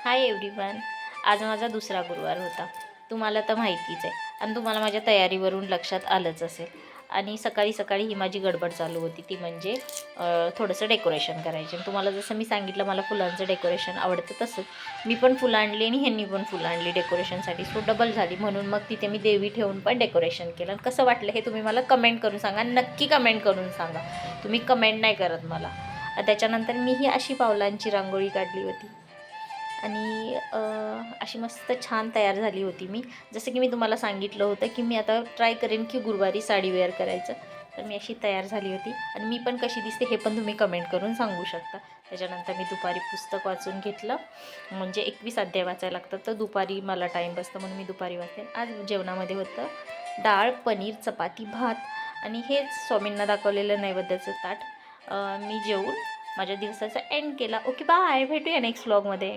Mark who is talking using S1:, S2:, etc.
S1: Hi everyone. आज माझा दुसरा गुरुवार होता. तुम्हाला तर माहितीच आहे आणि तुम्हाला माझ्या तयारीवरून लक्षात आलंच असेल. आणि सकाळी सकाळी ही माझी गडबड चालू होती, ती म्हणजे थोडंसं डेकोरेशन करायचे. तुम्हाला जसं मी सांगितलं मला फुलांचं डेकोरेशन आवडतं, तसंच मी पण फुलं आणली आणि ह्यांनी पण फुलं आणली डेकोरेशनसाठी. सो डबल झाली, म्हणून मग तिथे मी देवी ठेवून पण डेकोरेशन केलं. आणि कसं वाटलं हे तुम्ही मला कमेंट करून सांगा, नक्की कमेंट करून सांगा. तुम्ही कमेंट नाही करत मला. त्याच्यानंतर मी ही अशी पावलांची रांगोळी काढली होती आणि अशी मस्त छान तयार झाली होती मी. जसं की मी तुम्हाला सांगितलं होतं की मी आता ट्राय करेन की गुरुवारी साडी वेअर करायचं. तर मी अशी तयार झाली होती आणि मी पण कशी दिसते हे पण तुम्ही कमेंट करून सांगू शकता. त्याच्यानंतर मी दुपारी पुस्तक वाचून घेतलं, म्हणजे 21 अध्याय वाचायला लागतात, तर दुपारी मला टाईम बसतं म्हणून मी दुपारी वाचते. आज जेवणामध्ये होतं डाळ, पनीर, चपाती, भात आणि हेच स्वामींना दाखवलेलं नैवेद्याचं ताट. मी जेवून माझ्या दिवसाचा एंड केला. ओके बाय, भेटूया नेक्स्ट व्लॉगमध्ये.